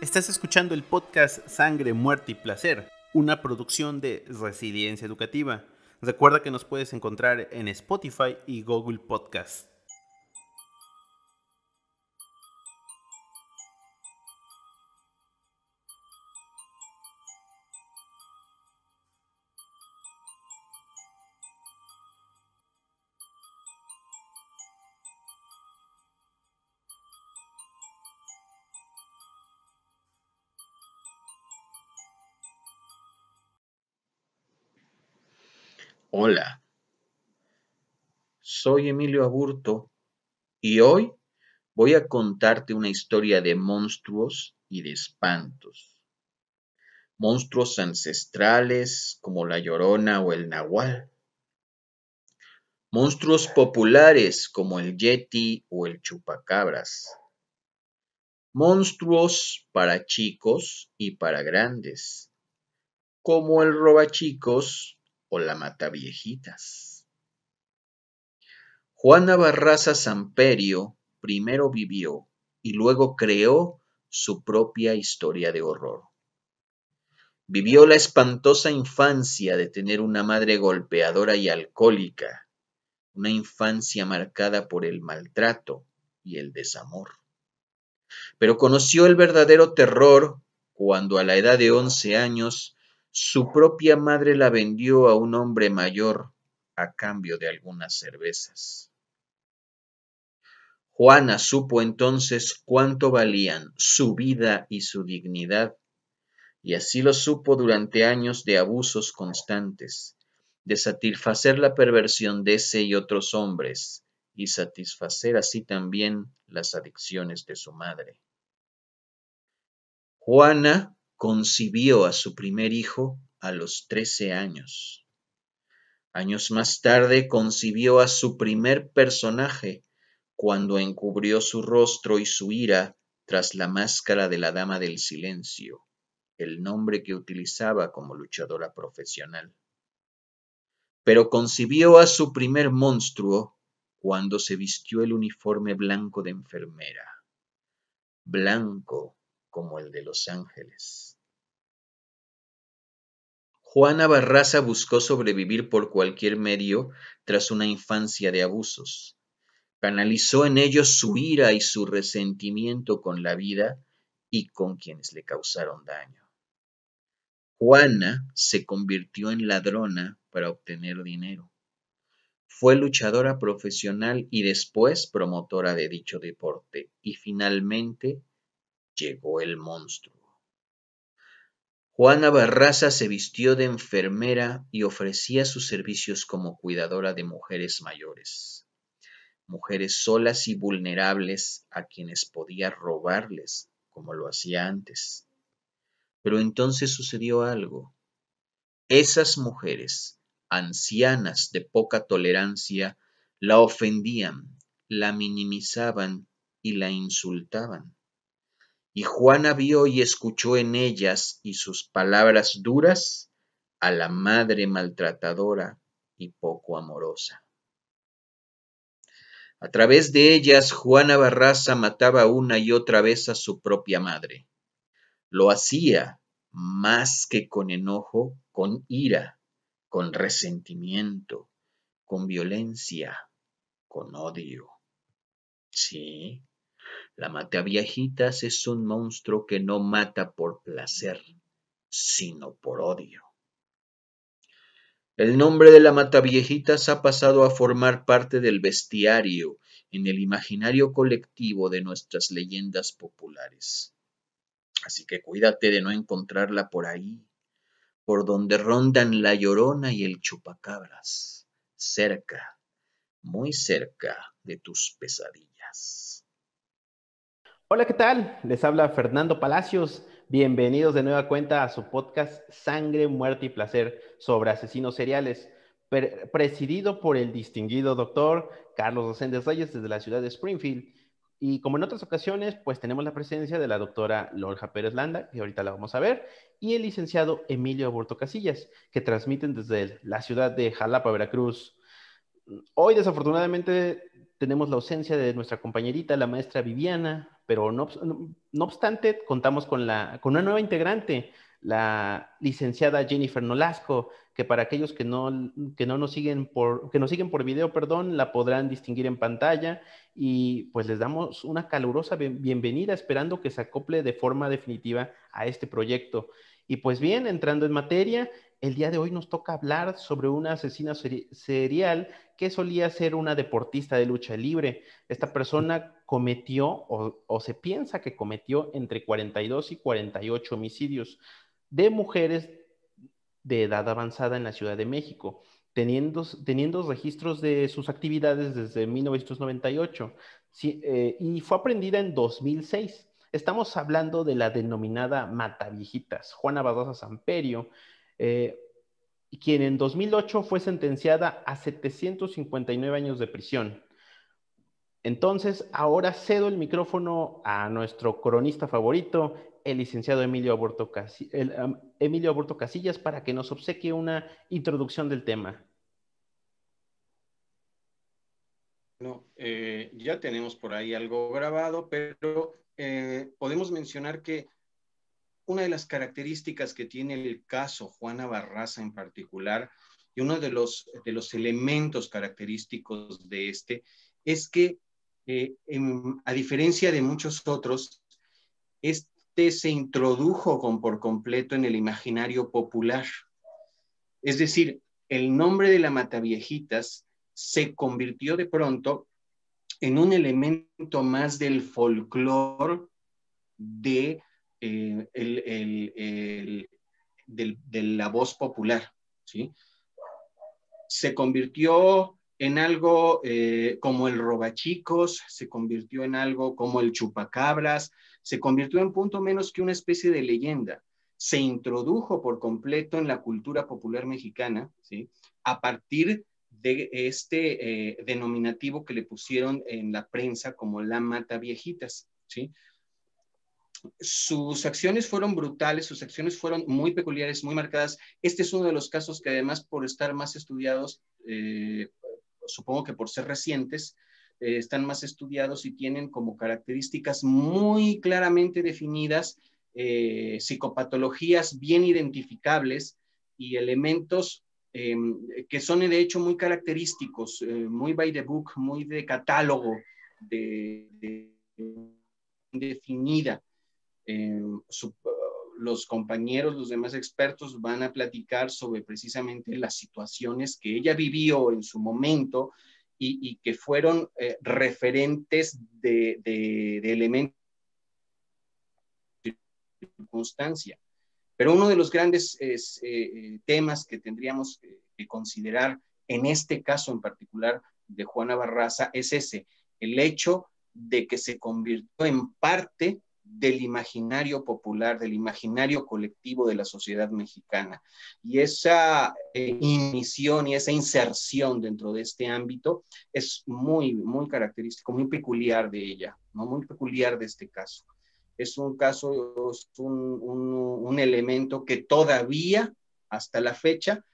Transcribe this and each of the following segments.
Estás escuchando el podcast Sangre, Muerte y Placer, una producción de Resiliencia Educativa. Recuerda que nos puedes encontrar en Spotify y Google Podcast. Hola, soy Emilio Aburto y hoy voy a contarte una historia de monstruos y de espantos. Monstruos ancestrales como la Llorona o el Nahual. Monstruos populares como el Yeti o el Chupacabras. Monstruos para chicos y para grandes, como el Robachicos o la Mataviejitas. Juana Barraza Samperio primero vivió y luego creó su propia historia de horror. Vivió la espantosa infancia de tener una madre golpeadora y alcohólica, una infancia marcada por el maltrato y el desamor. Pero conoció el verdadero terror cuando a la edad de 11 años su propia madre la vendió a un hombre mayor a cambio de algunas cervezas. Juana supo entonces cuánto valían su vida y su dignidad, y así lo supo durante años de abusos constantes, de satisfacer la perversión de ese y otros hombres, y satisfacer así también las adicciones de su madre. Juana concibió a su primer hijo a los 13 años. Años más tarde concibió a su primer personaje, cuando encubrió su rostro y su ira tras la máscara de la Dama del Silencio, el nombre que utilizaba como luchadora profesional. Pero concibió a su primer monstruo cuando se vistió el uniforme blanco de enfermera, blanco como el de los ángeles. Juana Barraza buscó sobrevivir por cualquier medio tras una infancia de abusos. Canalizó en ellos su ira y su resentimiento con la vida y con quienes le causaron daño. Juana se convirtió en ladrona para obtener dinero. Fue luchadora profesional y después promotora de dicho deporte. Y finalmente llegó el monstruo. Juana Barraza se vistió de enfermera y ofrecía sus servicios como cuidadora de mujeres mayores. Mujeres solas y vulnerables a quienes podía robarles, como lo hacía antes. Pero entonces sucedió algo. Esas mujeres, ancianas de poca tolerancia, la ofendían, la minimizaban y la insultaban. Y Juana vio y escuchó en ellas y sus palabras duras a la madre maltratadora y poco amorosa. A través de ellas, Juana Barraza mataba una y otra vez a su propia madre. Lo hacía más que con enojo, con ira, con resentimiento, con violencia, con odio. Sí, la Mataviejitas es un monstruo que no mata por placer, sino por odio. El nombre de la Mataviejitas ha pasado a formar parte del bestiario en el imaginario colectivo de nuestras leyendas populares. Así que cuídate de no encontrarla por ahí, por donde rondan la Llorona y el Chupacabras, cerca, muy cerca de tus pesadillas. Hola, ¿qué tal? Les habla Fernando Palacios. Bienvenidos de nueva cuenta a su podcast Sangre, Muerte y Placer sobre asesinos seriales, presidido por el distinguido doctor Carlos Docentes Reyes desde la ciudad de Springfield. Y como en otras ocasiones, pues tenemos la presencia de la doctora Lorja Pérez Landa, que ahorita la vamos a ver, y el licenciado Emilio Aburto Casillas, que transmiten desde la ciudad de Jalapa, Veracruz. Hoy, desafortunadamente, tenemos la ausencia de nuestra compañerita, la maestra Viviana, pero no obstante, contamos con una nueva integrante, la licenciada Jennifer Nolasco, que para aquellos que nos siguen por video, perdón, la podrán distinguir en pantalla, y pues les damos una calurosa bienvenida, esperando que se acople de forma definitiva a este proyecto. Y pues bien, entrando en materia, el día de hoy nos toca hablar sobre una asesina serial que solía ser una deportista de lucha libre. Esta persona cometió, o se piensa que cometió, entre 42 y 48 homicidios de mujeres de edad avanzada en la Ciudad de México, teniendo registros de sus actividades desde 1998, sí, y fue aprendida en 2006. Estamos hablando de la denominada Mataviejitas, Juana Barraza Samperio, eh, quien en 2008 fue sentenciada a 759 años de prisión. Entonces, ahora cedo el micrófono a nuestro cronista favorito, el licenciado Emilio Aburto Casillas, para que nos obsequie una introducción del tema. No, ya tenemos por ahí algo grabado, pero podemos mencionar que una de las características que tiene el caso Juana Barraza en particular, y uno de los elementos característicos de este, es que a diferencia de muchos otros, este se introdujo por completo en el imaginario popular. Es decir, el nombre de la Mataviejitas se convirtió de pronto en un elemento más del folclore de, de la voz popular, ¿sí? Se convirtió en algo como el robachicos, se convirtió en algo como el chupacabras, se convirtió en punto menos que una especie de leyenda. Se introdujo por completo en la cultura popular mexicana, ¿sí? A partir de este denominativo que le pusieron en la prensa como la Mataviejitas, ¿sí? Sus acciones fueron brutales, sus acciones fueron muy peculiares, muy marcadas. Este es uno de los casos que además por estar más estudiados, supongo que por ser recientes, están más estudiados y tienen como características muy claramente definidas, psicopatologías bien identificables y elementos que son de hecho muy característicos, muy by the book, muy de catálogo, definida. Eh, su, los compañeros, los demás expertos van a platicar sobre precisamente las situaciones que ella vivió en su momento y que fueron referentes de elementos de circunstancia. Pero uno de los grandes temas que tendríamos que considerar en este caso en particular de Juana Barraza es ese, el hecho de que se convirtió en parte del imaginario popular, del imaginario colectivo de la sociedad mexicana. Y esa inición y esa inserción dentro de este ámbito es muy, muy característico, muy peculiar de ella, ¿no? Muy peculiar de este caso. Es un caso, es un elemento que todavía, hasta la fecha,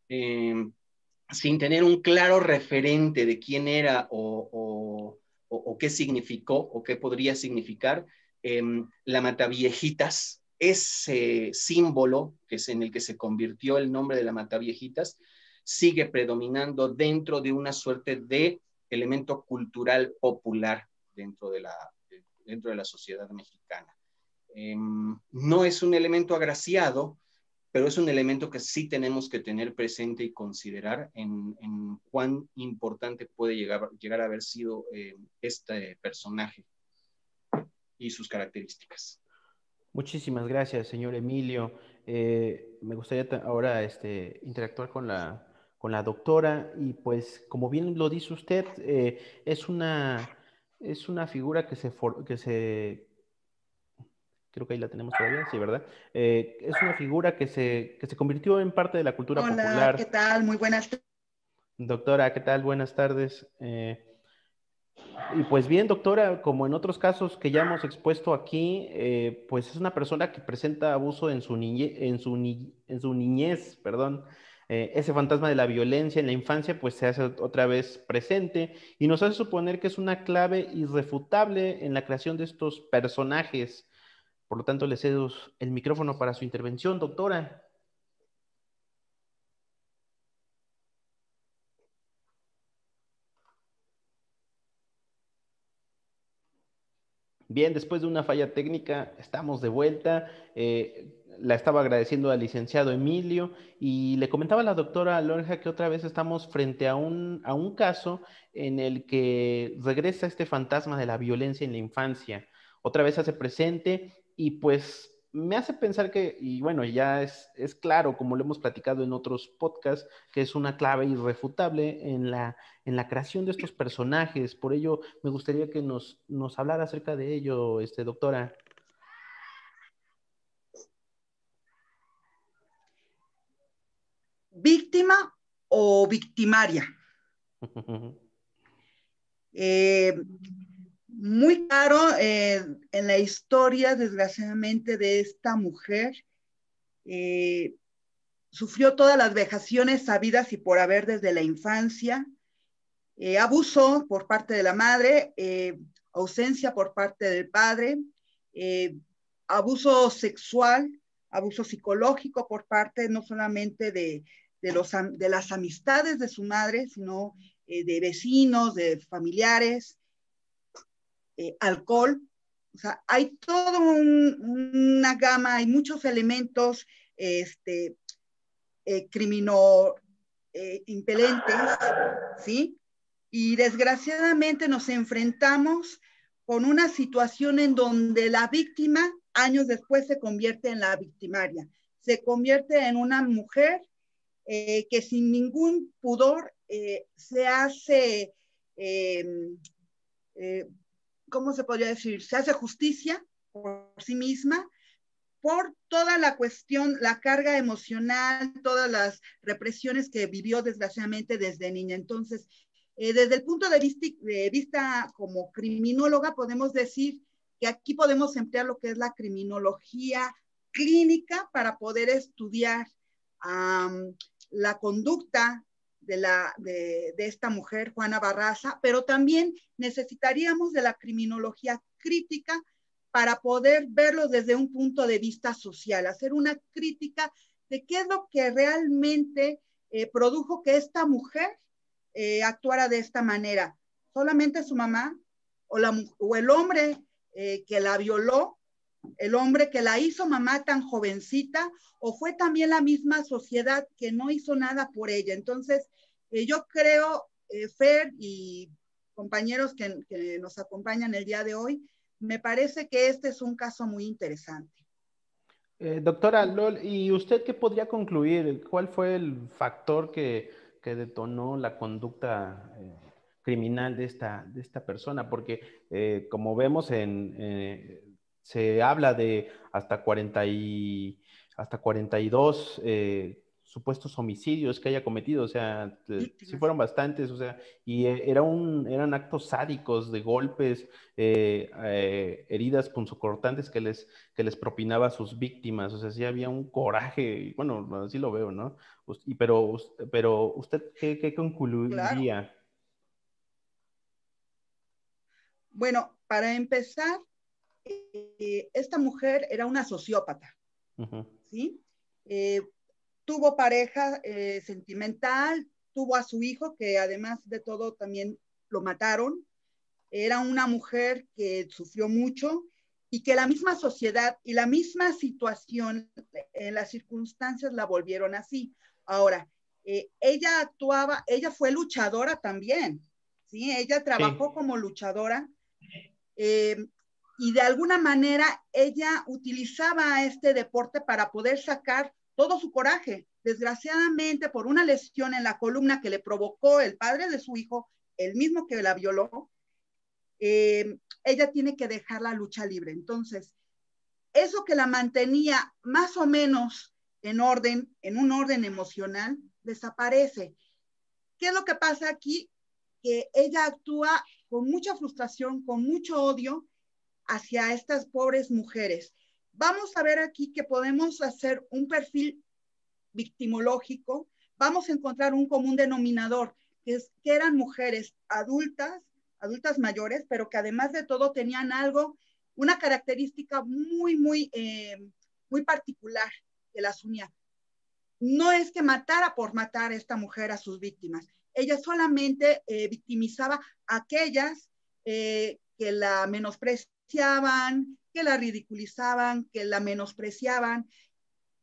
sin tener un claro referente de quién era o qué significó o qué podría significar, la Mataviejitas, ese símbolo que es en el que se convirtió el nombre de la Mataviejitas, sigue predominando dentro de una suerte de elemento cultural popular dentro de la sociedad mexicana. No es un elemento agraciado, pero es un elemento que sí tenemos que tener presente y considerar en cuán importante puede llegar a haber sido este personaje y sus características. Muchísimas gracias, señor Emilio. Me gustaría ahora interactuar con la doctora, y pues como bien lo dice usted, es una figura creo que ahí la tenemos todavía, sí, ¿verdad? Es una figura que se convirtió en parte de la cultura Hola, ¿qué popular. tal? Muy buenas tardes. Doctora, ¿qué tal? Buenas tardes. Y pues bien, doctora, como en otros casos que ya hemos expuesto aquí, pues es una persona que presenta abuso en su niñez, perdón. ese fantasma de la violencia en la infancia pues se hace otra vez presente y nos hace suponer que es una clave irrefutable en la creación de estos personajes. Por lo tanto, le cedo el micrófono para su intervención, doctora. Bien, después de una falla técnica, estamos de vuelta. La estaba agradeciendo al licenciado Emilio y le comentaba a la doctora Lorja que otra vez estamos frente a un caso en el que regresa este fantasma de la violencia en la infancia. Otra vez se hace presente y pues me hace pensar que, y bueno, ya es claro, como lo hemos platicado en otros podcasts, que es una clave irrefutable en la creación de estos personajes. Por ello, me gustaría que nos hablara acerca de ello, doctora. ¿Víctima o victimaria? Muy claro en la historia, desgraciadamente, de esta mujer. Sufrió todas las vejaciones sabidas y por haber desde la infancia. Abuso por parte de la madre, ausencia por parte del padre, abuso sexual, abuso psicológico por parte no solamente de las amistades de su madre, sino de vecinos, de familiares, alcohol. O sea, hay toda una gama, hay muchos elementos crimino impelentes, ¿sí? Y desgraciadamente nos enfrentamos con una situación en donde la víctima años después se convierte en la victimaria, se convierte en una mujer que sin ningún pudor se hace, ¿cómo se podría decir? Se hace justicia por sí misma, por toda la cuestión, la carga emocional, todas las represiones que vivió desgraciadamente desde niña. Entonces, desde el punto de vista como criminóloga, podemos decir que aquí podemos emplear lo que es la criminología clínica para poder estudiar la conducta de esta mujer, Juana Barraza, pero también necesitaríamos de la criminología crítica para poder verlo desde un punto de vista social, hacer una crítica de qué es lo que realmente produjo que esta mujer actuara de esta manera. ¿Solamente su mamá o el hombre que la violó, el hombre que la hizo mamá tan jovencita, o fue también la misma sociedad que no hizo nada por ella? Entonces, yo creo, Fer y compañeros que nos acompañan el día de hoy, me parece que este es un caso muy interesante. Doctora Lol, ¿y usted qué podría concluir? ¿Cuál fue el factor que detonó la conducta criminal de esta persona? Porque como vemos, se habla de hasta 42 supuestos homicidios que haya cometido, o sea, sí fueron bastantes, o sea, y eran actos sádicos de golpes, heridas punzocortantes que les propinaba a sus víctimas, o sea, sí había un coraje, bueno, así lo veo, ¿no? Pero ¿usted qué concluiría? Claro. Bueno, para empezar, esta mujer era una sociópata, ¿sí? Tuvo pareja sentimental, tuvo a su hijo, que además de todo también lo mataron. Era una mujer que sufrió mucho y que la misma sociedad y la misma situación, las circunstancias la volvieron así. Ahora, ella fue luchadora también, ¿sí? Ella trabajó como luchadora y de alguna manera ella utilizaba este deporte para poder sacar todo su coraje. Desgraciadamente, por una lesión en la columna que le provocó el padre de su hijo, el mismo que la violó, ella tiene que dejar la lucha libre. Entonces, eso que la mantenía más o menos en un orden emocional, desaparece. ¿Qué es lo que pasa aquí? Que ella actúa con mucha frustración, con mucho odio hacia estas pobres mujeres. Vamos a ver aquí que podemos hacer un perfil victimológico vamos a encontrar un común denominador, que eran mujeres adultas mayores, pero que además de todo tenían una característica muy particular que las unía. No es que matara por matar a esta mujer a sus víctimas, ella solamente victimizaba a aquellas que la menospreciaban, que la ridiculizaban, que la menospreciaban.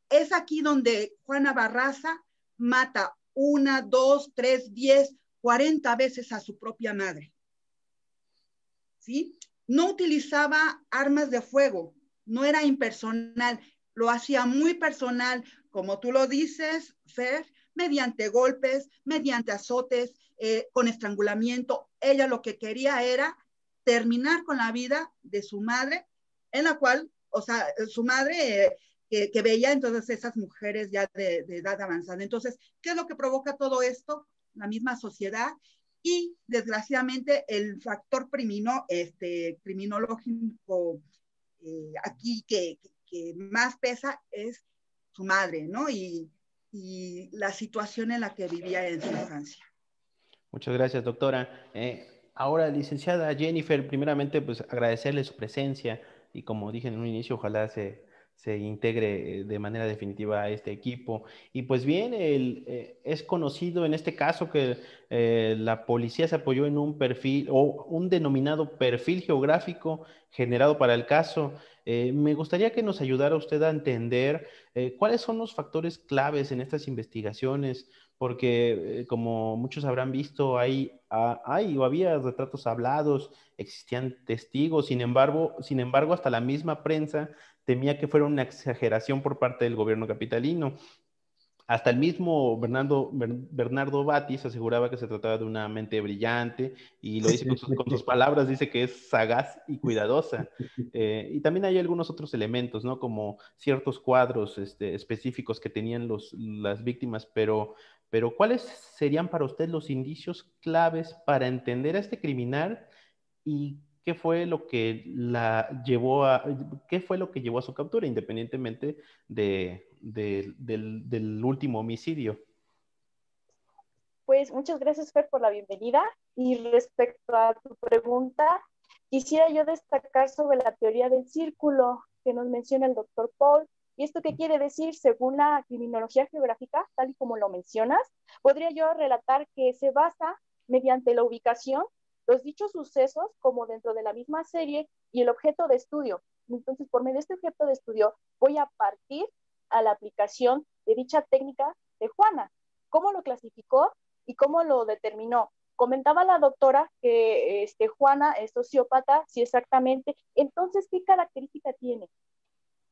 Es aquí donde Juana Barraza mata 1, 2, 3, 10, 40 veces a su propia madre. ¿Sí? No utilizaba armas de fuego, no era impersonal, lo hacía muy personal, como tú lo dices, Fer, mediante golpes, mediante azotes, con estrangulamiento. Ella lo que quería era terminar con la vida de su madre, en la cual, o sea, su madre que veía entonces esas mujeres ya de edad avanzada. Entonces, ¿qué es lo que provoca todo esto? La misma sociedad y desgraciadamente el factor criminológico aquí que más pesa es su madre, ¿no? Y la situación en la que vivía en su infancia. Muchas gracias, doctora. Ahora, licenciada Jennifer, primeramente, pues agradecerle su presencia y como dije en un inicio, ojalá se integre de manera definitiva a este equipo. Y pues bien, es conocido en este caso que la policía se apoyó en un perfil o un denominado perfil geográfico generado para el caso. Me gustaría que nos ayudara usted a entender cuáles son los factores claves en estas investigaciones, porque como muchos habrán visto, hay o había retratos hablados, existían testigos, sin embargo, hasta la misma prensa temía que fuera una exageración por parte del gobierno capitalino. Hasta el mismo Bernardo Batis aseguraba que se trataba de una mente brillante y lo dice con sus palabras, dice que es sagaz y cuidadosa. Y también hay algunos otros elementos, ¿no? Como ciertos cuadros específicos que tenían las víctimas, pero ¿cuáles serían para usted los indicios claves para entender a este criminal y qué fue lo que llevó a su captura, independientemente del último homicidio? Pues muchas gracias, Fer, por la bienvenida. Y respecto a tu pregunta, quisiera yo destacar sobre la teoría del círculo que nos menciona el doctor Paul. ¿Y esto qué quiere decir? Según la criminología geográfica, tal y como lo mencionas, podría yo relatar que se basa mediante la ubicación, los dichos sucesos como dentro de la misma serie y el objeto de estudio. Entonces, por medio de este objeto de estudio, voy a partir a la aplicación de dicha técnica de Juana. ¿Cómo lo clasificó y cómo lo determinó? Comentaba la doctora que Juana es sociópata, sí, exactamente. Entonces, ¿qué característica tiene?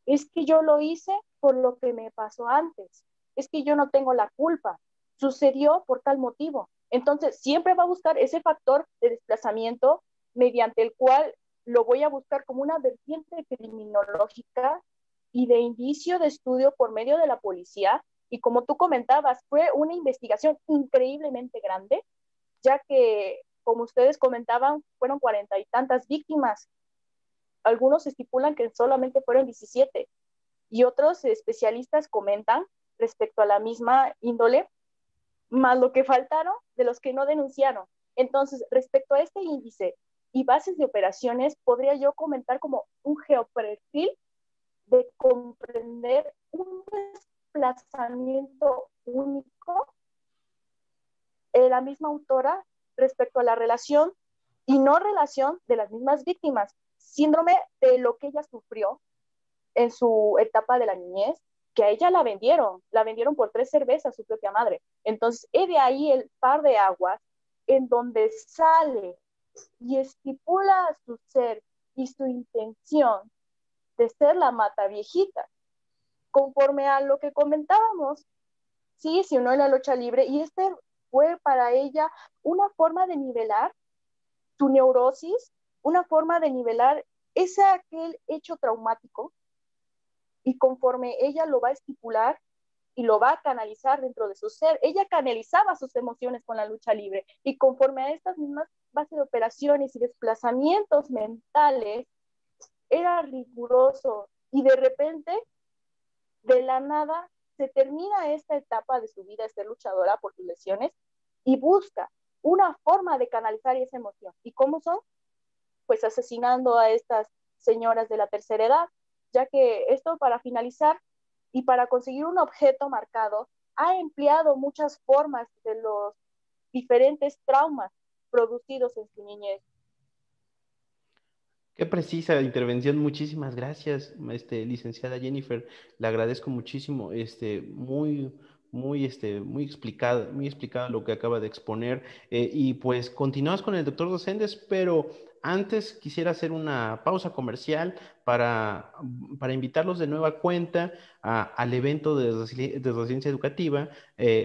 Es que yo lo hice por lo que me pasó antes. Es que yo no tengo la culpa. Sucedió por tal motivo. Entonces, siempre va a buscar ese factor de desplazamiento mediante el cual lo voy a buscar como una vertiente criminológica y de indicio de estudio por medio de la policía. Y como tú comentabas, fue una investigación increíblemente grande, ya que, como ustedes comentaban, fueron 40 y tantas víctimas. Algunos estipulan que solamente fueron 17 y otros especialistas comentan respecto a la misma índole, más lo que faltaron de los que no denunciaron. Entonces, respecto a este índice y bases de operaciones, podría yo comentar como un geoperfil de comprender un desplazamiento único. La misma autora respecto a la relación y no relación de las mismas víctimas, síndrome de lo que ella sufrió en su etapa de la niñez, que a ella la vendieron por 3 cervezas su propia madre. Entonces, he de ahí el par de aguas en donde sale y estipula su ser y su intención de ser la mata viejita. Conforme a lo que comentábamos, sí, se unió en la lucha libre y fue para ella una forma de nivelar su neurosis, una forma de nivelar aquel hecho traumático, y conforme ella lo va a estipular y lo va a canalizar dentro de su ser, ella canalizaba sus emociones con la lucha libre, y conforme a estas mismas bases de operaciones y desplazamientos mentales, era riguroso, y de repente, de la nada, se termina esta etapa de su vida, esta luchadora por sus lesiones, y busca una forma de canalizar esa emoción. ¿Y cómo son? Pues asesinando a estas señoras de la tercera edad, ya que esto, para finalizar y para conseguir un objeto marcado, ha empleado muchas formas de los diferentes traumas producidos en su niñez. Qué precisa intervención, muchísimas gracias, licenciada Jennifer, le agradezco muchísimo, muy explicado lo que acaba de exponer, y pues continuamos con el doctor Docentes, pero antes quisiera hacer una pausa comercial para invitarlos de nueva cuenta al evento de Resiliencia Educativa,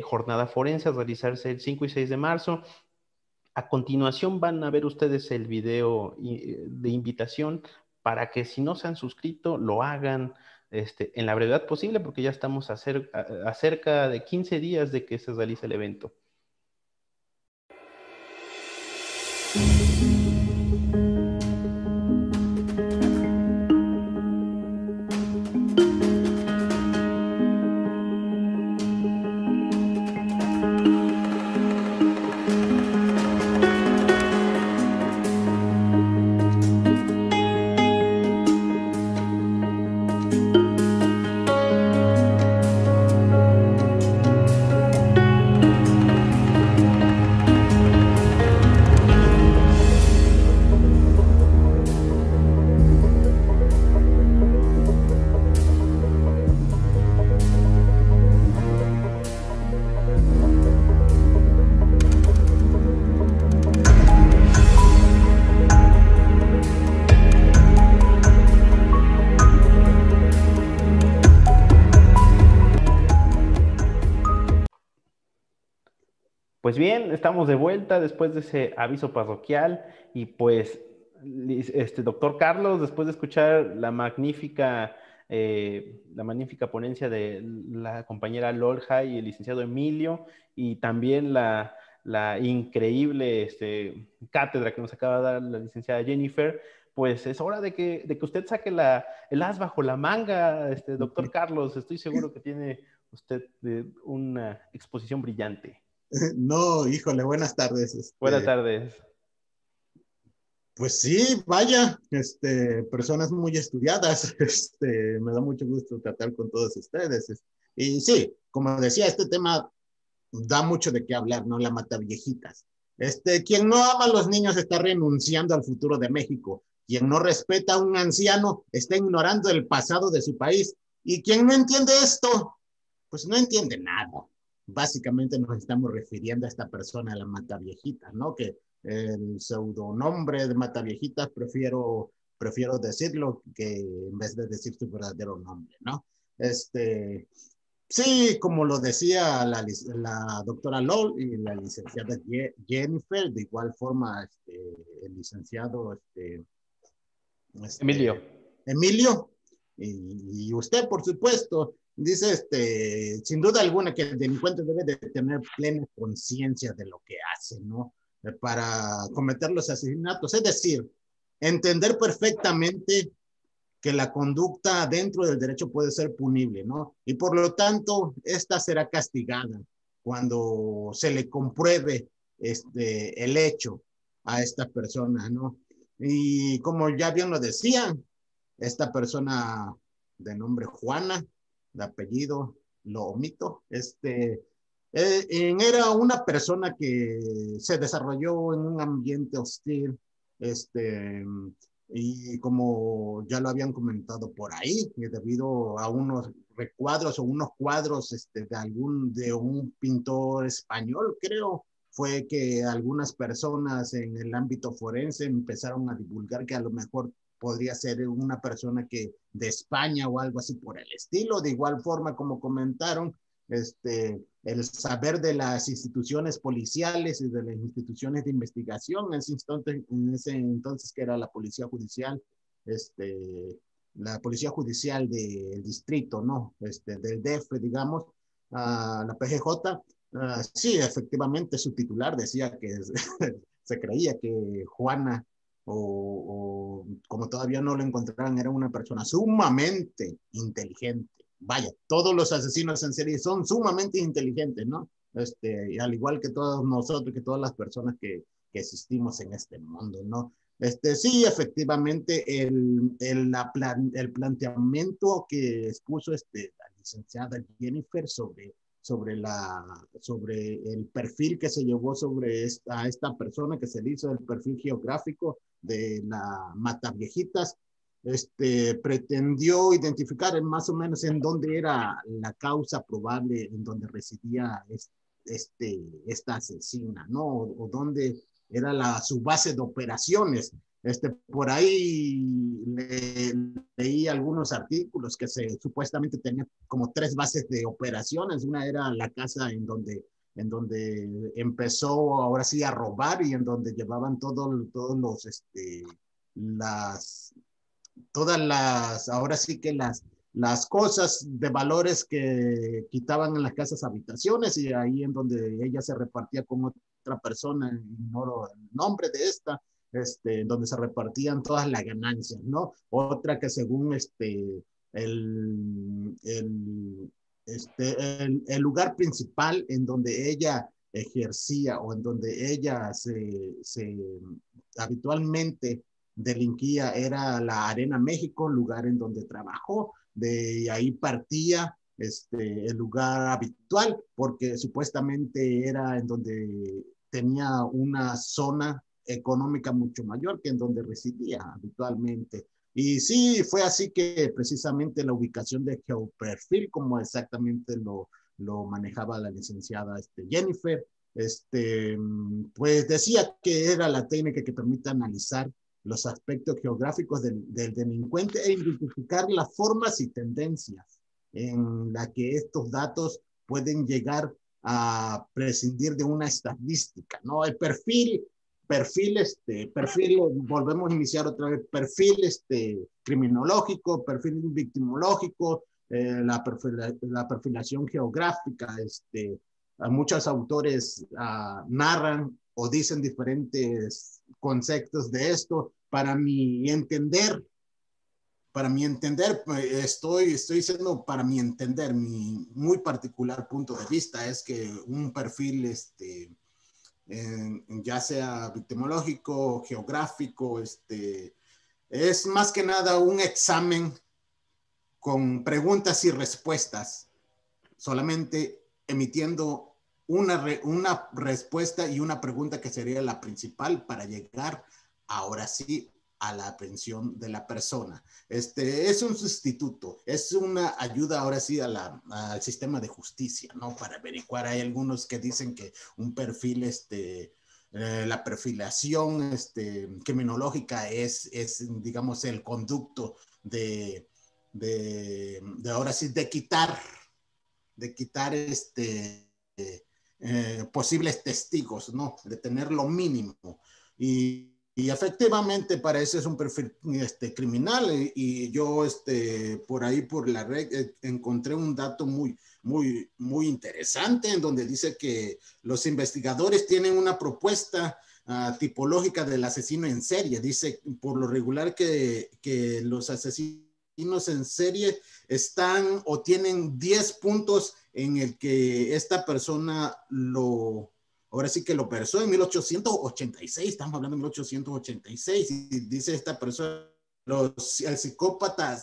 Jornada Forense, a realizarse el 5 y 6 de marzo. A continuación van a ver ustedes el video de invitación para que si no se han suscrito, lo hagan en la brevedad posible, porque ya estamos a cerca de 15 días de que se realice el evento. Pues bien, estamos de vuelta después de ese aviso parroquial y pues, doctor Carlos, después de escuchar la magnífica ponencia de la compañera Lorja y el licenciado Emilio, y también la increíble cátedra que nos acaba de dar la licenciada Jennifer, pues es hora de que usted saque el as bajo la manga, doctor Carlos. Estoy seguro que tiene usted una exposición brillante. No, híjole, buenas tardes. Buenas tardes. Pues sí, vaya, personas muy estudiadas, me da mucho gusto tratar con todos ustedes. Y sí, como decía, este tema da mucho de qué hablar, ¿no? La mataviejitas. Quien no ama a los niños está renunciando al futuro de México. Quien no respeta a un anciano está ignorando el pasado de su país. Y quien no entiende esto, pues no entiende nada. Básicamente nos estamos refiriendo a esta persona, a la Mataviejita, ¿no? Que el pseudonombre de Mataviejitas prefiero decirlo que en vez de decir su verdadero nombre, ¿no? Sí, como lo decía la doctora Lol y la licenciada Jennifer, de igual forma el licenciado Emilio, y usted, por supuesto, dice, sin duda alguna que el delincuente debe de tener plena conciencia de lo que hace, ¿no? Para cometer los asesinatos, es decir, entender perfectamente que la conducta dentro del derecho puede ser punible, ¿no? Y por lo tanto, esta será castigada cuando se le compruebe el hecho a esta persona, ¿no? Y como ya bien lo decía, esta persona de nombre Juana, de apellido lo omito, era una persona que se desarrolló en un ambiente hostil, y como ya lo habían comentado por ahí, debido a unos recuadros o unos cuadros de un pintor español, creo, fue que algunas personas en el ámbito forense empezaron a divulgar que a lo mejor podría ser una persona que de España o algo así por el estilo. De igual forma, como comentaron, el saber de las instituciones policiales y de las instituciones de investigación, en ese entonces que era la policía judicial, la policía judicial del distrito, ¿no? Del DF, digamos, la PGJ, sí, efectivamente su titular decía que se creía que Juana, o como todavía no lo encontraron, era una persona sumamente inteligente, vaya, todos los asesinos en serie son sumamente inteligentes, ¿no? Y al igual que todos nosotros, que todas las personas que existimos en este mundo, ¿no? Sí, efectivamente, el planteamiento que expuso la licenciada Jennifer sobre el perfil que se llevó sobre esta persona, que se le hizo el perfil geográfico de la Mataviejitas, pretendió identificar más o menos en dónde era la causa probable, en donde residía esta asesina, ¿no? O dónde era su base de operaciones. Por ahí leí algunos artículos que supuestamente tenía como 3 bases de operaciones. Una era la casa en donde empezó ahora sí a robar y en donde llevaban ahora sí que las cosas de valores que quitaban en las casas habitaciones, y ahí en donde ella se repartía con otra persona, ignoro el nombre de esta, en donde se repartían todas las ganancias, ¿no? Otra que según el lugar principal en donde ella ejercía o en donde ella se habitualmente delinquía era la Arena México, lugar en donde trabajó. De ahí partía el lugar habitual, porque supuestamente era en donde tenía una zona económica mucho mayor que en donde residía habitualmente. Y sí, fue así que precisamente la ubicación de geoperfil, como exactamente lo manejaba la licenciada Jennifer, pues decía que era la técnica que permite analizar los aspectos geográficos del delincuente e identificar las formas y tendencias en la que estos datos pueden llegar a prescindir de una estadística, ¿no? El perfil, volvemos a iniciar otra vez, perfil criminológico, perfil victimológico, la perfilación geográfica, muchos autores narran o dicen diferentes conceptos de esto. Para mi entender, estoy diciendo para mi entender, mi muy particular punto de vista es que un perfil, ya sea victimológico, geográfico, es más que nada un examen con preguntas y respuestas, solamente emitiendo una respuesta y una pregunta que sería la principal para llegar ahora sí a la aprehensión de la persona. Es un sustituto, es una ayuda ahora sí al sistema de justicia, ¿no? Para averiguar. Hay algunos que dicen que un perfil, la perfilación criminológica es, digamos, el conducto de ahora sí, de quitar posibles testigos, ¿no? De tener lo mínimo. Y efectivamente para eso es un perfil criminal, y yo por ahí por la red encontré un dato muy interesante en donde dice que los investigadores tienen una propuesta tipológica del asesino en serie. Dice por lo regular que los asesinos en serie están o tienen 10 puntos en el que esta persona ahora sí que lo persó en 1886, estamos hablando de 1886, y dice esta persona, el psicópata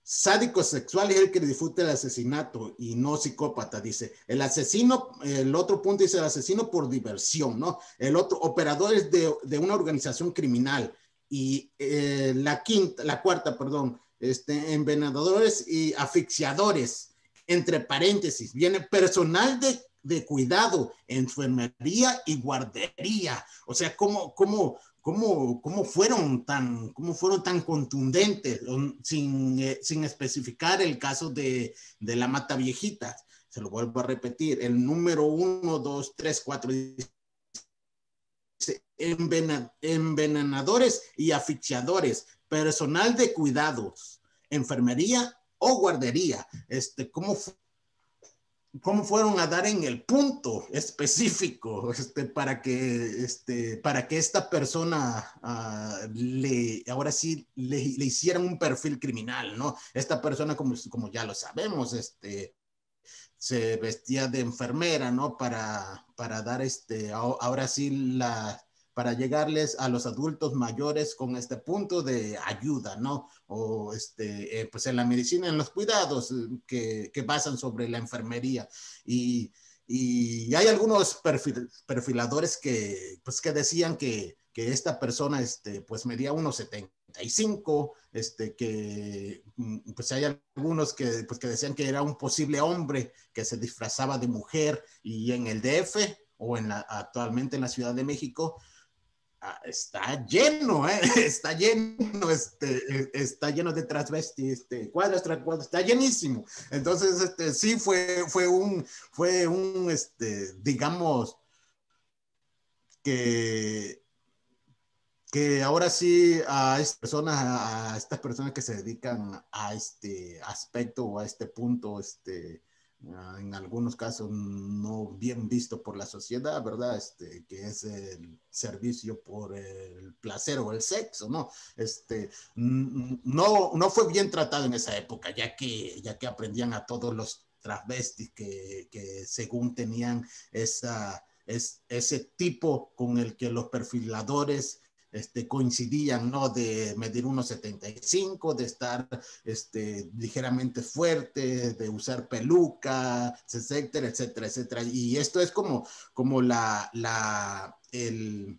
sádico sexual es el que disfruta el asesinato y no psicópata. Dice el asesino, el otro punto dice el asesino por diversión, ¿no? El otro, operadores de una organización criminal. Y la cuarta, envenenadores y asfixiadores, entre paréntesis, viene personal de cuidado, enfermería y guardería. O sea, ¿cómo fueron tan contundentes sin especificar el caso de la Mataviejitas? Se lo vuelvo a repetir, el número 1, 2, 3, 4 dice envenenadores y asfixiadores, personal de cuidados, enfermería o guardería. cómo fueron a dar en el punto específico para que esta persona ahora sí le hicieran un perfil criminal, ¿no? Esta persona, como ya lo sabemos, se vestía de enfermera, ¿no? Para dar ahora sí para llegarles a los adultos mayores con este punto de ayuda, ¿no? O pues en la medicina, en los cuidados que basan sobre la enfermería. Y hay algunos perfiladores pues, que decían que esta persona pues medía 1,75, que pues hay algunos pues, que decían que era un posible hombre que se disfrazaba de mujer, y en el DF o actualmente en la Ciudad de México está lleno, está lleno, está lleno de transvestis, cuadros, está llenísimo. Entonces, sí fue un, digamos, que ahora sí a estas personas que se dedican a este aspecto o a este punto, en algunos casos no bien visto por la sociedad, ¿verdad? Que es el servicio por el placer o el sexo, ¿no? No fue bien tratado en esa época, ya que aprendían a todos los travestis que según tenían ese tipo con el que los perfiladores coincidían, ¿no? De medir 1,75, de estar ligeramente fuerte, de usar peluca, etcétera, etcétera, etcétera. Y esto es como el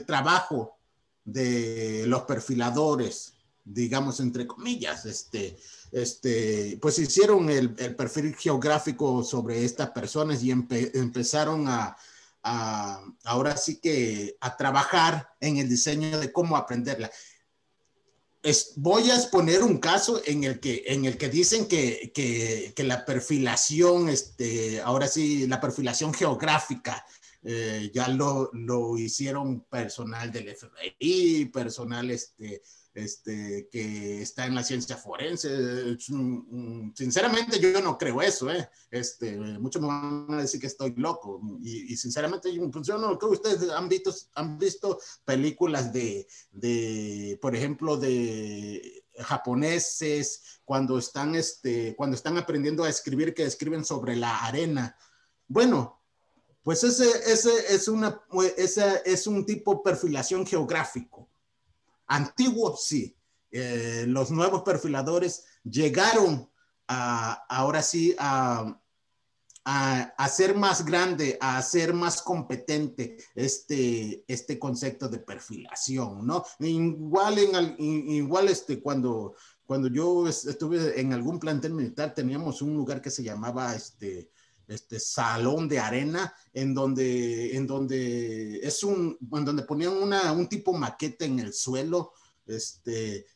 trabajo de los perfiladores, digamos, entre comillas, pues hicieron el perfil geográfico sobre estas personas y empezaron ahora sí que a trabajar en el diseño de cómo aprenderla. Voy a exponer un caso en el que dicen que la perfilación, ahora sí, la perfilación geográfica, ya lo hicieron personal del FBI, personal que está en la ciencia forense. Sinceramente yo no creo eso, muchos me van a decir que estoy loco, y sinceramente pues yo no creo. Ustedes han visto películas por ejemplo, de japoneses cuando están aprendiendo a escribir, que escriben sobre la arena. Bueno, pues ese es un tipo de perfilación geográfico. Antiguo, sí. Los nuevos perfiladores llegaron ahora sí a ser más grande, a ser más competente este concepto de perfilación, ¿no? Igual, cuando yo estuve en algún plantel militar, teníamos un lugar que se llamaba salón de arena, en donde ponían un tipo maqueta en el suelo,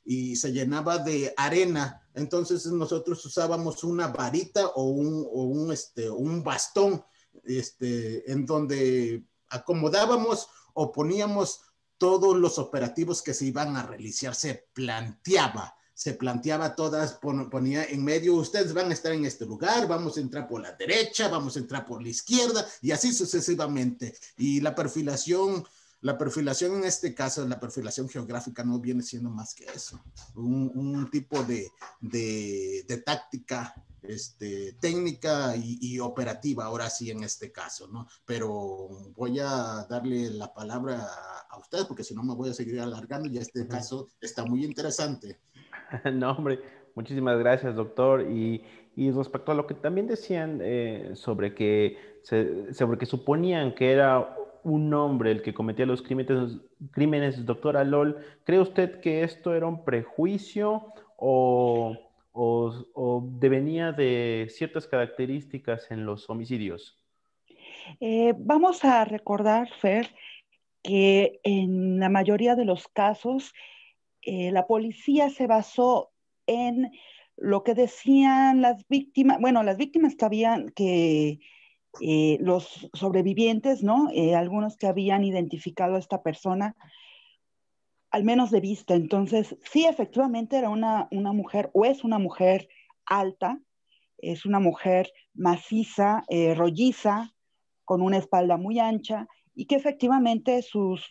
y se llenaba de arena. Entonces nosotros usábamos una varita o un bastón, en donde acomodábamos o poníamos todos los operativos que se iban a realizar. Se planteaba todas, ponía en medio: ustedes van a estar en este lugar, vamos a entrar por la derecha, vamos a entrar por la izquierda, y así sucesivamente. Y la perfilación en este caso, la perfilación geográfica, no viene siendo más que eso, un tipo de táctica, técnica y operativa, ahora sí, en este caso, ¿no? Pero voy a darle la palabra a ustedes, porque si no me voy a seguir alargando. Ya este caso está muy interesante. No, hombre, muchísimas gracias, doctor. Y respecto a lo que también decían sobre que suponían que era un hombre el que cometía los crímenes, doctora Lol, ¿cree usted que esto era un prejuicio o devenía de ciertas características en los homicidios? Vamos a recordar, Fer, que en la mayoría de los casos la policía se basó en lo que decían las víctimas. Bueno, las víctimas sabían que los sobrevivientes, ¿no? Algunos que habían identificado a esta persona, al menos de vista. Entonces, sí, efectivamente era una mujer, o es una mujer alta, es una mujer maciza, rolliza, con una espalda muy ancha y que efectivamente sus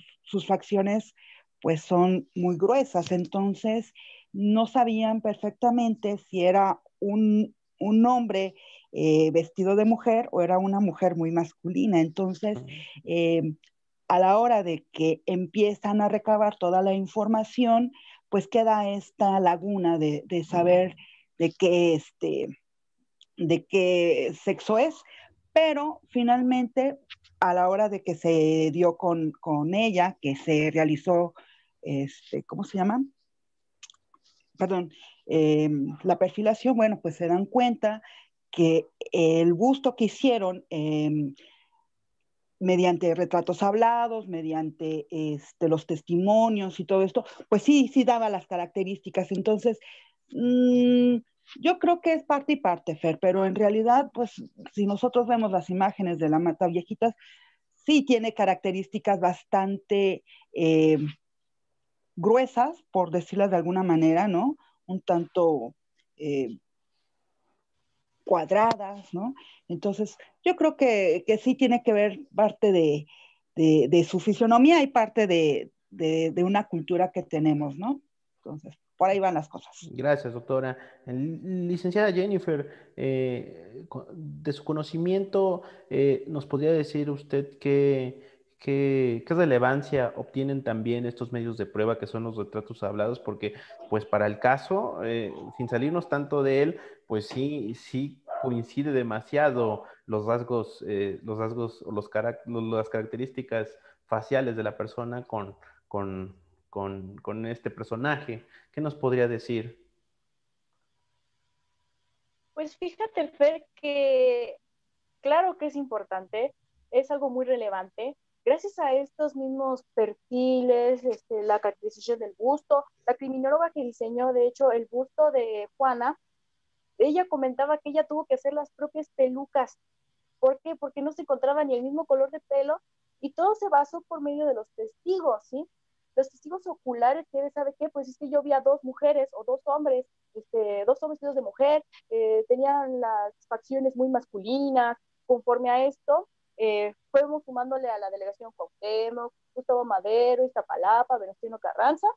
facciones pues son muy gruesas. Entonces no sabían perfectamente si era un hombre vestido de mujer o era una mujer muy masculina. Entonces, a la hora de que empiezan a recabar toda la información, pues queda esta laguna de saber de qué sexo es, pero finalmente a la hora de que se dio con ella, que se realizó, ¿cómo se llama? Perdón, la perfilación, bueno, pues se dan cuenta que el busto que hicieron mediante retratos hablados, mediante los testimonios y todo esto, pues sí daba las características. Entonces, yo creo que es parte y parte, Fer, pero en realidad, pues si nosotros vemos las imágenes de la Mataviejitas, sí tiene características bastante gruesas, por decirlas de alguna manera, ¿no? Un tanto cuadradas, ¿no? Entonces, yo creo que sí tiene que ver parte de su fisionomía y parte de una cultura que tenemos, ¿no? Entonces, por ahí van las cosas. Gracias, doctora. Licenciada Jennifer, de su conocimiento, ¿nos podría decir usted qué relevancia obtienen también estos medios de prueba que son los retratos hablados? Porque, pues, para el caso, sin salirnos tanto de él, pues sí coincide demasiado los rasgos o las características faciales de la persona con, con este personaje. ¿Qué nos podría decir? Pues fíjate, Fer, que claro que es importante, es algo muy relevante. Gracias a estos mismos perfiles, la caracterización del busto, la criminóloga que diseñó, de hecho, el busto de Juana, ella comentaba que ella tuvo que hacer las propias pelucas. ¿Por qué? Porque no se encontraba ni el mismo color de pelo y todo se basó por medio de los testigos, ¿sí? Los testigos oculares, que ¿sabe qué? Pues es que yo vi a dos mujeres o dos hombres, dos hombres vestidos de mujer, tenían las facciones muy masculinas. Conforme a esto, fuimos sumándole a la delegación Cuauhtémoc, Gustavo Madero, Iztapalapa, Venustiano Carranza,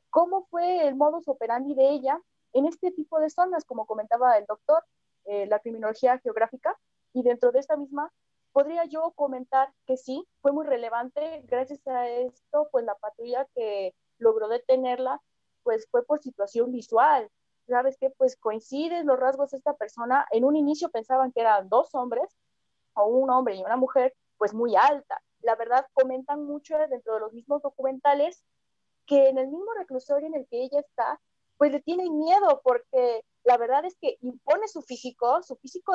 cómo fue el modus operandi de ella en este tipo de zonas, como comentaba el doctor, la criminología geográfica, y dentro de esta misma, podría yo comentar que sí, fue muy relevante, gracias a esto, pues la patrulla que logró detenerla, pues fue por situación visual. ¿Sabes qué? Pues coinciden los rasgos de esta persona. En un inicio pensaban que eran dos hombres, o un hombre y una mujer, pues muy alta. La verdad, comentan mucho dentro de los mismos documentales que en el mismo reclusorio en el que ella está, pues le tienen miedo porque la verdad es que impone su físico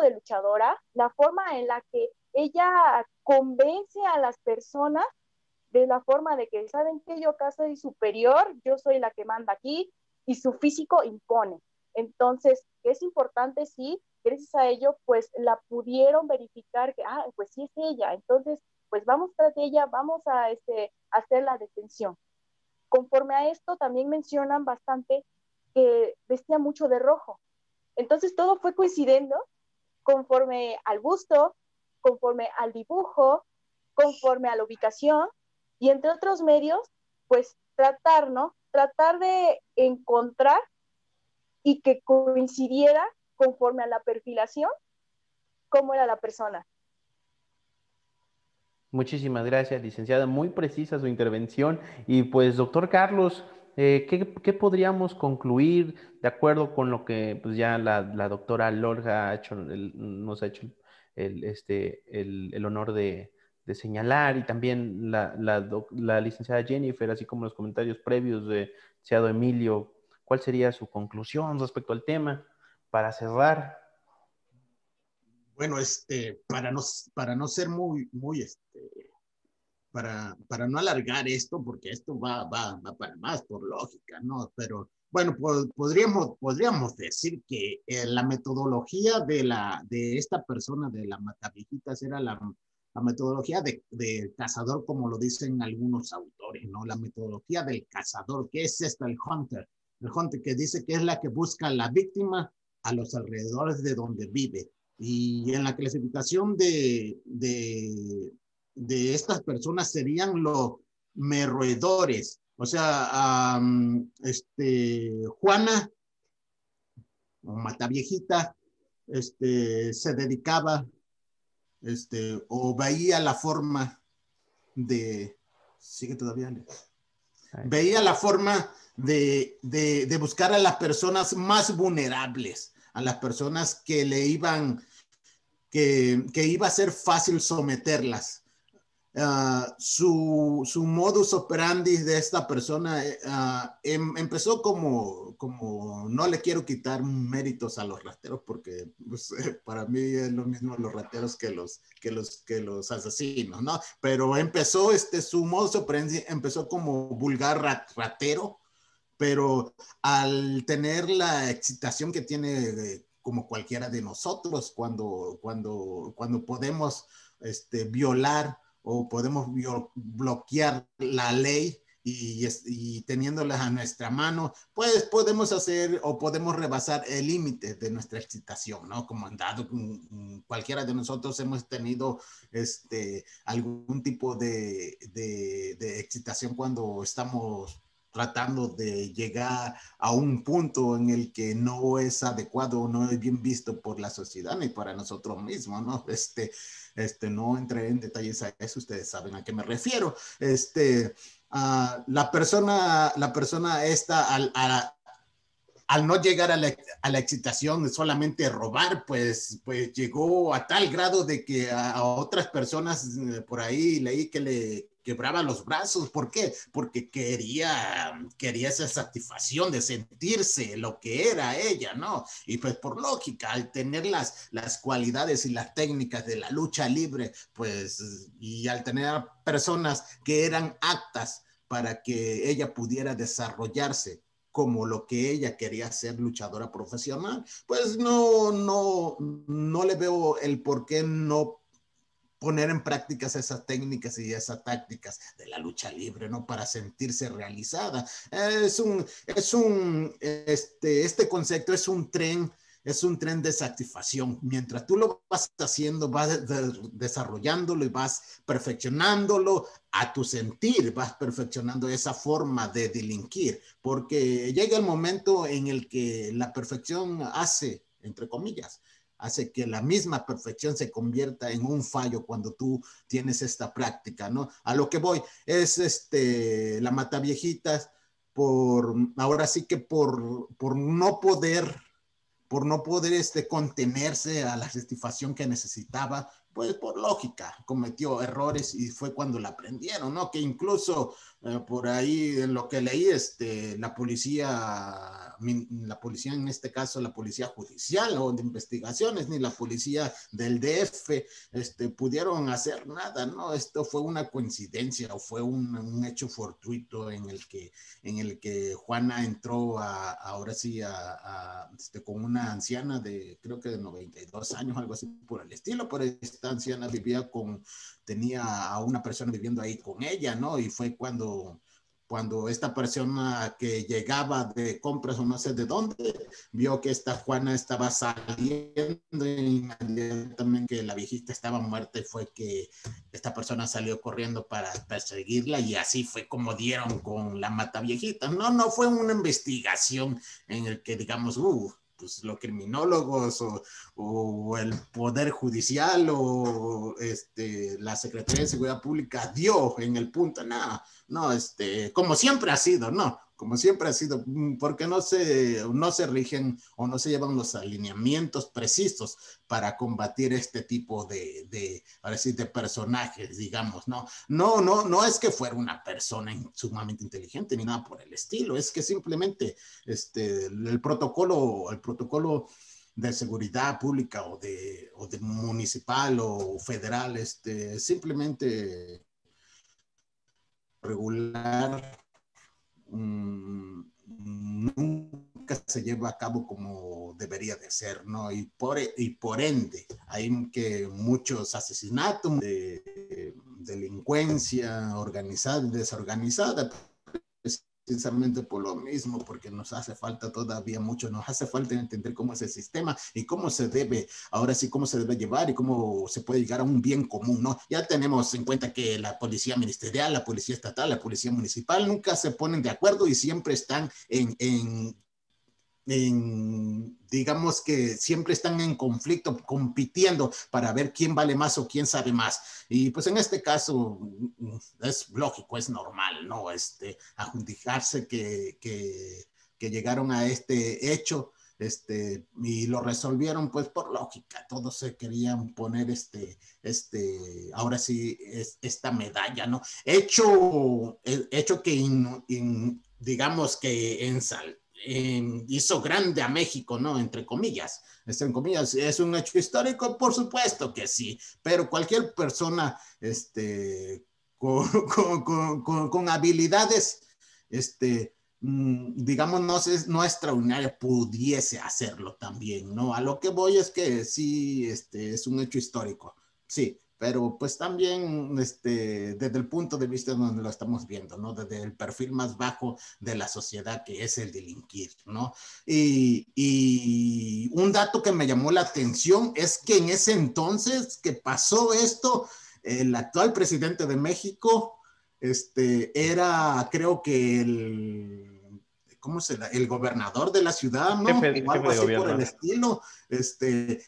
de luchadora, la forma en la que ella convence a las personas de la forma de que saben que yo acá soy superior, yo soy la que manda aquí y su físico impone. Entonces, es importante, sí, gracias a ello, pues la pudieron verificar que, pues sí es ella, entonces, pues vamos tras ella, vamos a hacer la detención. Conforme a esto, también mencionan bastante que vestía mucho de rojo. Entonces todo fue coincidiendo conforme al busto, conforme al dibujo, conforme a la ubicación y entre otros medios, pues tratar, ¿no? Tratar de encontrar y que coincidiera conforme a la perfilación cómo era la persona. Muchísimas gracias, licenciada. Muy precisa su intervención. Y pues, doctor Carlos, ¿qué podríamos concluir de acuerdo con lo que pues, ya la doctora Lorga nos ha hecho el honor de señalar, y también la licenciada Jennifer, así como los comentarios previos de licenciado Emilio? ¿Cuál sería su conclusión respecto al tema para cerrar? Bueno, para no ser para no alargar esto, porque esto va para más por lógica, ¿no? Pero bueno, podríamos decir que la metodología de esta persona, de la Mataviejitas, era la metodología de cazador, como lo dicen algunos autores, ¿no? La metodología del cazador, que es esta, el hunter que dice que es la que busca a la víctima a los alrededores de donde vive. Y en la clasificación de estas personas serían los meroedores. O sea, Juana, o Mataviejita, se dedicaba, o veía la forma sigue todavía, veía la forma de buscar a las personas más vulnerables, a las personas que le iban, que iba a ser fácil someterlas. Su modus operandi de esta persona empezó como, no le quiero quitar méritos a los rateros, porque pues, para mí es lo mismo los rateros que los asesinos, ¿no? Pero empezó, su modus operandi empezó como vulgar ratero, pero al tener la excitación que tiene como cualquiera de nosotros cuando podemos violar o podemos bloquear la ley y teniéndolas a nuestra mano, pues podemos hacer o podemos rebasar el límite de nuestra excitación, ¿no? Como andado, cualquiera de nosotros hemos tenido algún tipo de excitación cuando estamos tratando de llegar a un punto en el que no es adecuado, no es bien visto por la sociedad ni para nosotros mismos, ¿no? No entré en detalles a eso, ustedes saben a qué me refiero. La persona esta al no llegar a la excitación de solamente robar, pues llegó a tal grado de que a otras personas por ahí leí que le quebraba los brazos. ¿Por qué? Porque quería esa satisfacción de sentirse lo que era ella, ¿no? Y pues por lógica, al tener las cualidades y las técnicas de la lucha libre, pues, y al tener personas que eran aptas para que ella pudiera desarrollarse como lo que ella quería ser luchadora profesional, pues no le veo el por qué no poner en prácticas esas técnicas y esas tácticas de la lucha libre, ¿no? Para sentirse realizada. Este concepto es un tren de satisfacción. Mientras tú lo vas haciendo, vas desarrollándolo y vas perfeccionándolo a tu sentir, vas perfeccionando esa forma de delinquir, porque llega el momento en el que la perfección hace, entre comillas, hace que la misma perfección se convierta en un fallo cuando tú tienes esta práctica, ¿no? A lo que voy es la Mataviejitas, ahora sí que por no poder contenerse a la satisfacción que necesitaba, pues por lógica cometió errores y fue cuando la prendieron, ¿no? Que incluso por ahí en lo que leí, la policía en este caso, la policía judicial o de investigaciones, ni la policía del DF, pudieron hacer nada, ¿no? Esto fue una coincidencia o fue un hecho fortuito en el que Juana entró ahora sí con una anciana creo que de 92 años, algo así por el estilo, pero esta anciana tenía a una persona viviendo ahí con ella, ¿no? Y fue cuando esta persona que llegaba de compras o no sé de dónde, vio que esta Juana estaba saliendo y inmediatamente que la viejita estaba muerta y fue que esta persona salió corriendo para perseguirla y así fue como dieron con la Mataviejita. No fue una investigación en el que digamos, pues los criminólogos o el Poder Judicial o la Secretaría de Seguridad Pública dio en el punto, no, como siempre ha sido, ¿no? Como siempre ha sido, porque no se rigen o no se llevan los alineamientos precisos para combatir este tipo de personajes, digamos, ¿no? No es que fuera una persona sumamente inteligente ni nada por el estilo, es que simplemente el protocolo de seguridad pública o de municipal o federal, simplemente regular nunca se lleva a cabo como debería de ser, ¿no? Y por ende hay que muchos asesinatos, delincuencia organizada y desorganizada, precisamente por lo mismo, porque nos hace falta todavía mucho, nos hace falta entender cómo es el sistema y cómo se debe, ahora sí, cómo se debe llevar y cómo se puede llegar a un bien común, ¿no? Ya tenemos en cuenta que la policía ministerial, la policía estatal, la policía municipal nunca se ponen de acuerdo y siempre están digamos que siempre están en conflicto, compitiendo para ver quién vale más o quién sabe más. Y pues en este caso es lógico, es normal, ¿no? Adjudicarse que llegaron a este hecho, y lo resolvieron pues por lógica. Todos se querían poner ahora sí, esta medalla, ¿no? Hecho que digamos que hizo grande a México, ¿no? Entre comillas. En comillas, ¿es un hecho histórico? Por supuesto que sí, pero cualquier persona con habilidades, digamos, no extraordinaria, pudiese hacerlo también, ¿no? A lo que voy es que sí, es un hecho histórico, sí, pero pues también desde el punto de vista donde lo estamos viendo, ¿no? Desde el perfil más bajo de la sociedad, que es el delinquir, ¿no? Y un dato que me llamó la atención es que en ese entonces que pasó esto, el actual presidente de México, era, creo que el gobernador de la ciudad, ¿no? O algo así por el estilo.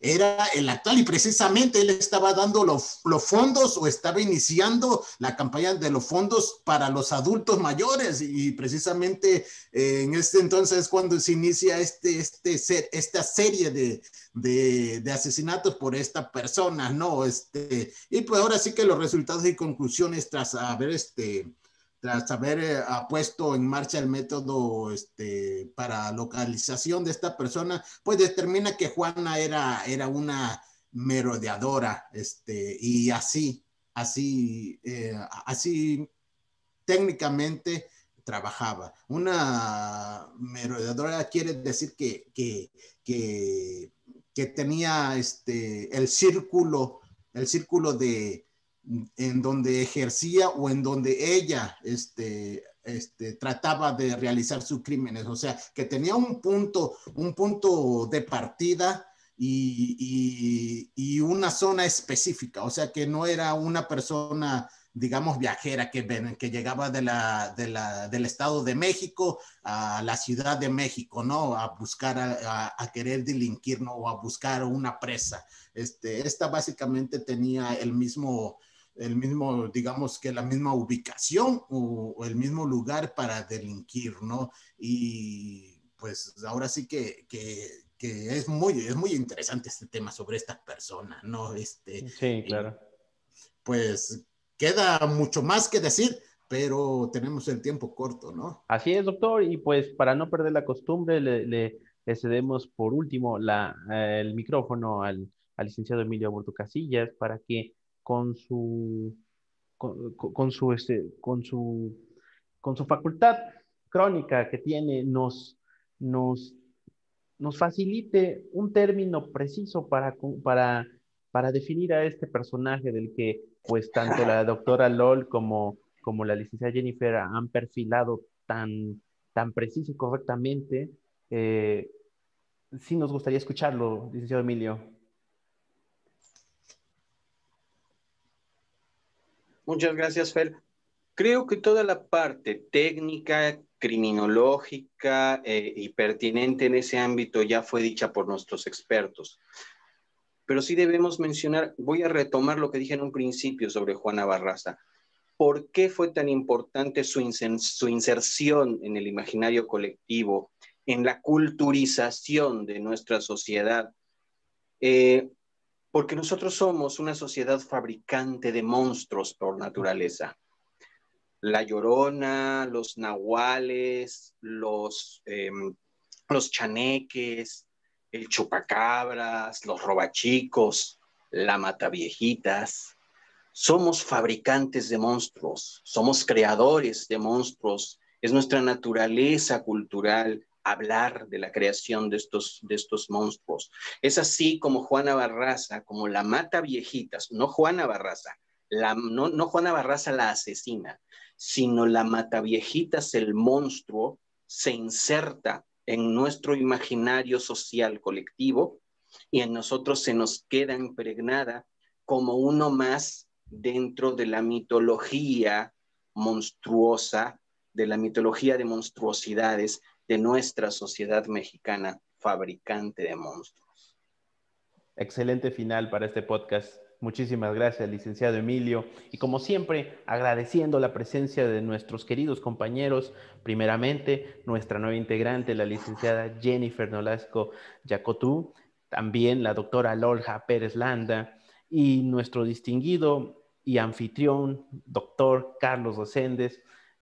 Era el actual, y precisamente él estaba dando los fondos, o estaba iniciando la campaña de los fondos para los adultos mayores, y precisamente en este entonces cuando se inicia esta serie de asesinatos por esta persona, ¿no? Y pues ahora sí que los resultados y conclusiones tras haber puesto en marcha el método para localización de esta persona, pues determina que Juana era una merodeadora, y así técnicamente trabajaba. Una merodeadora quiere decir que tenía el círculo en donde ejercía, o en donde ella trataba de realizar sus crímenes. O sea, que tenía un punto de partida y una zona específica. O sea, que no era una persona, digamos, viajera que llegaba del Estado de México a la Ciudad de México, ¿no? A buscar, a querer delinquir, ¿no? O a buscar una presa. Esta básicamente tenía el mismo, digamos que la misma ubicación, o el mismo lugar para delinquir, ¿no? Y pues ahora sí que es muy interesante este tema sobre estas personas, ¿no? Sí, claro. Pues queda mucho más que decir, pero tenemos el tiempo corto, ¿no? Así es, doctor, y pues para no perder la costumbre, le cedemos por último el micrófono al licenciado Emilio Aburto Casillas para que con su, con su, con su facultad crónica que tiene, nos, nos facilite un término preciso para definir a este personaje del que pues tanto la doctora Lol como la licenciada Jennifer han perfilado tan preciso y correctamente. Sí nos gustaría escucharlo, licenciado Emilio. Muchas gracias, Fer. Creo que toda la parte técnica, criminológica y pertinente en ese ámbito ya fue dicha por nuestros expertos. Pero sí debemos mencionar, voy a retomar lo que dije en un principio sobre Juana Barraza. ¿Por qué fue tan importante su inserción en el imaginario colectivo, en la culturización de nuestra sociedad? Porque nosotros somos una sociedad fabricante de monstruos por naturaleza. La Llorona, los nahuales, los chaneques, el chupacabras, los robachicos, la mataviejitas. Somos fabricantes de monstruos, somos creadores de monstruos. Es nuestra naturaleza cultural hablar de la creación de estos monstruos. Es así como Juana Barraza, como la Mataviejitas, no Juana Barraza, no Juana Barraza la asesina, sino la Mataviejitas, el monstruo, se inserta en nuestro imaginario social colectivo y en nosotros se nos queda impregnada como uno más dentro de la mitología monstruosa, de la mitología de monstruosidades de nuestra sociedad mexicana fabricante de monstruos. Excelente final para este podcast. Muchísimas gracias, licenciado Emilio. Y como siempre, agradeciendo la presencia de nuestros queridos compañeros, primeramente nuestra nueva integrante, la licenciada Jennifer Nolasco Yacotú, también la doctora Lolja Pérez Landa y nuestro distinguido y anfitrión, doctor Carlos Reséndez.